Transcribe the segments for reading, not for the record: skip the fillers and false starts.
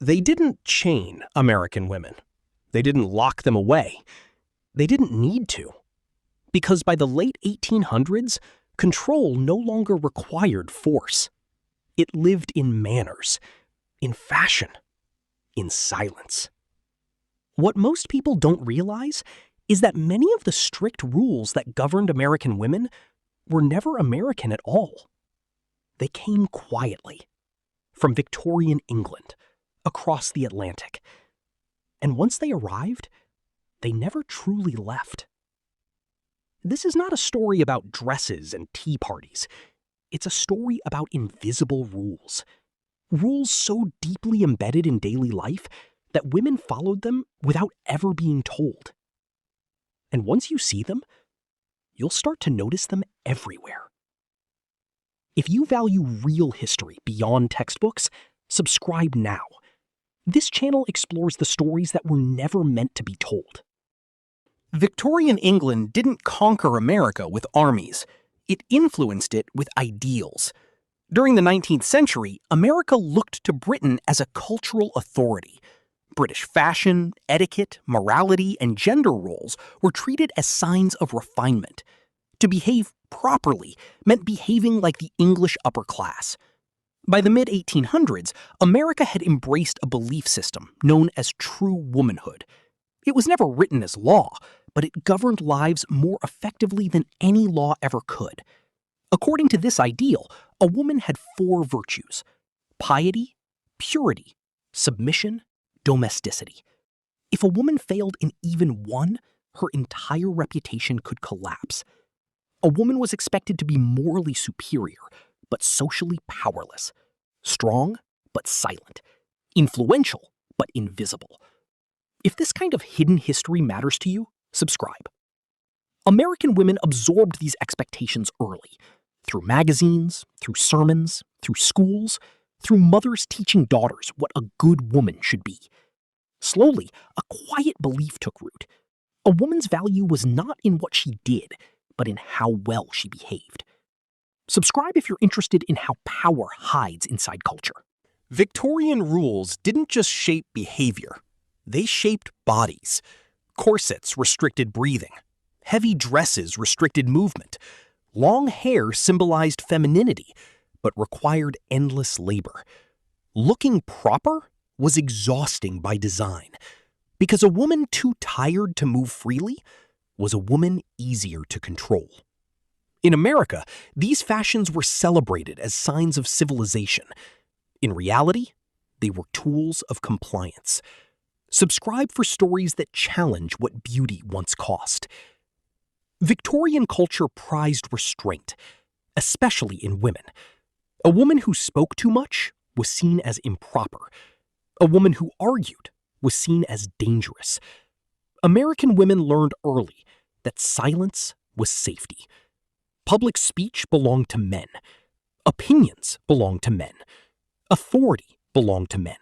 They didn't chain American women. They didn't lock them away. They didn't need to. Because by the late 1800s, control no longer required force. It lived in manners, in fashion, in silence. What most people don't realize is that many of the strict rules that governed American women were never American at all. They came quietly, from Victorian England, across the Atlantic. And once they arrived, they never truly left. This is not a story about dresses and tea parties. It's a story about invisible rules. Rules so deeply embedded in daily life that women followed them without ever being told. And once you see them, you'll start to notice them everywhere. If you value real history beyond textbooks, subscribe now. This channel explores the stories that were never meant to be told. Victorian England didn't conquer America with armies. It influenced it with ideals. During the 19th century, America looked to Britain as a cultural authority. British fashion, etiquette, morality, and gender roles were treated as signs of refinement. To behave properly meant behaving like the English upper class. By the mid-1800s, America had embraced a belief system known as true womanhood. It was never written as law, but it governed lives more effectively than any law ever could. According to this ideal, a woman had 4 virtues: piety, purity, submission, domesticity. If a woman failed in even one, her entire reputation could collapse. A woman was expected to be morally superior, but socially powerless. Strong, but silent. Influential, but invisible. If this kind of hidden history matters to you, subscribe. American women absorbed these expectations early, through magazines, through sermons, through schools, through mothers teaching daughters what a good woman should be. Slowly, a quiet belief took root. A woman's value was not in what she did, but in how well she behaved. Subscribe if you're interested in how power hides inside culture. Victorian rules didn't just shape behavior. They shaped bodies. Corsets restricted breathing. Heavy dresses restricted movement. Long hair symbolized femininity, but required endless labor. Looking proper was exhausting by design, because a woman too tired to move freely was a woman easier to control. In America, these fashions were celebrated as signs of civilization. In reality, they were tools of compliance. Subscribe for stories that challenge what beauty once cost. Victorian culture prized restraint, especially in women. A woman who spoke too much was seen as improper. A woman who argued was seen as dangerous. American women learned early that silence was safety. Public speech belonged to men. Opinions belonged to men. Authority belonged to men.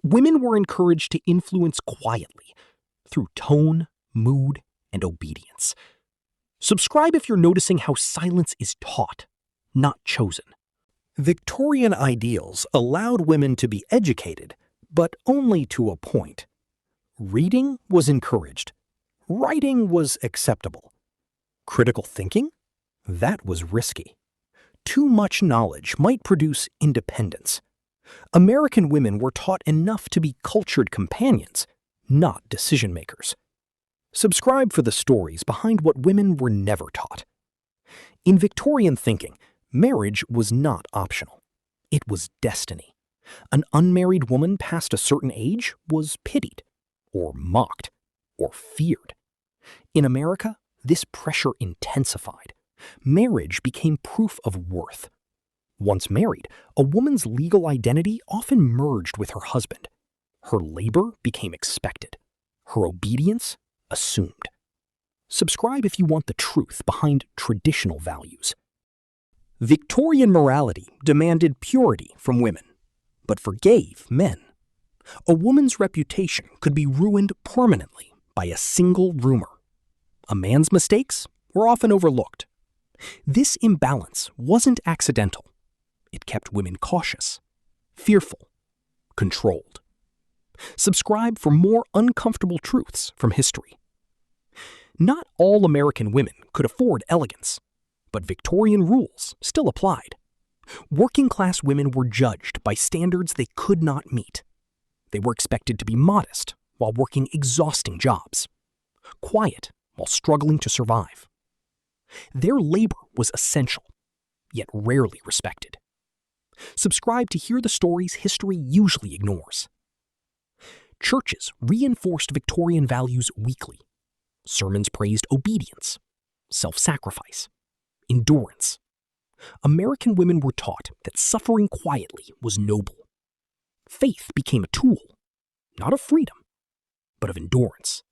Women were encouraged to influence quietly, through tone, mood, and obedience. Subscribe if you're noticing how silence is taught, not chosen. Victorian ideals allowed women to be educated, but only to a point. Reading was encouraged. Writing was acceptable. Critical thinking? That was risky. Too much knowledge might produce independence. American women were taught enough to be cultured companions, not decision-makers. Subscribe for the stories behind what women were never taught. In Victorian thinking, marriage was not optional. It was destiny. An unmarried woman past a certain age was pitied, or mocked, or feared. In America, this pressure intensified. Marriage became proof of worth. Once married, a woman's legal identity often merged with her husband. Her labor became expected. Her obedience assumed. Subscribe if you want the truth behind traditional values. Victorian morality demanded purity from women, but forgave men. A woman's reputation could be ruined permanently by a single rumor. A man's mistakes were often overlooked. This imbalance wasn't accidental. It kept women cautious, fearful, controlled. Subscribe for more uncomfortable truths from history. Not all American women could afford elegance, but Victorian rules still applied. Working-class women were judged by standards they could not meet. They were expected to be modest while working exhausting jobs, quiet while struggling to survive. Their labor was essential, yet rarely respected. Subscribe to hear the stories history usually ignores. Churches reinforced Victorian values weekly. Sermons praised obedience, self-sacrifice, endurance. American women were taught that suffering quietly was noble. Faith became a tool, not of freedom, but of endurance.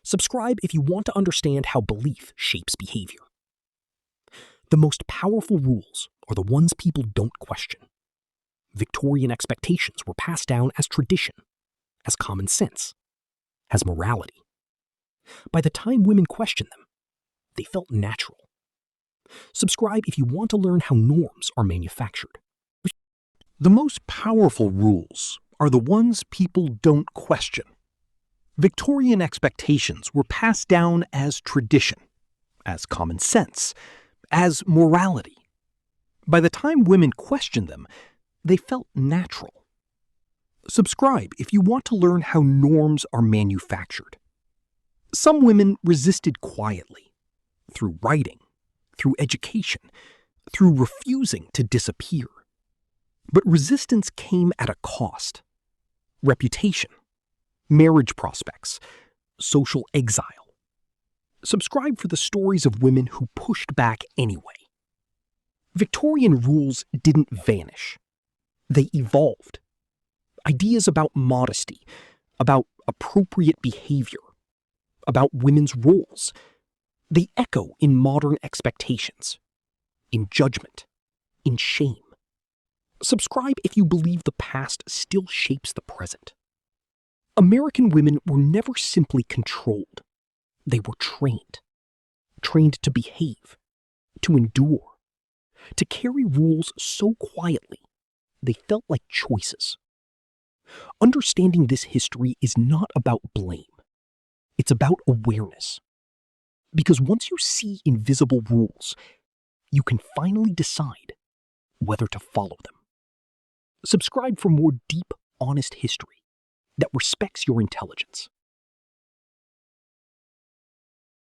Subscribe if you want to understand how belief shapes behavior. The most powerful rules are the ones people don't question. Victorian expectations were passed down as tradition, as common sense, as morality. By the time women questioned them, they felt natural. Subscribe if you want to learn how norms are manufactured. The most powerful rules are the ones people don't question. Victorian expectations were passed down as tradition, as common sense, as morality. By the time women questioned them, they felt natural. Subscribe if you want to learn how norms are manufactured. Some women resisted quietly, through writing, through education, through refusing to disappear. But resistance came at a cost. Reputation, marriage prospects, social exile. Subscribe for the stories of women who pushed back anyway. Victorian rules didn't vanish. They evolved. Ideas about modesty, about appropriate behavior, about women's roles, they echo in modern expectations, in judgment, in shame. Subscribe if you believe the past still shapes the present. American women were never simply controlled. They were trained. Trained to behave, to endure, to carry rules so quietly they felt like choices. Understanding this history is not about blame. It's about awareness. Because once you see invisible rules, you can finally decide whether to follow them. Subscribe for more deep, honest history that respects your intelligence.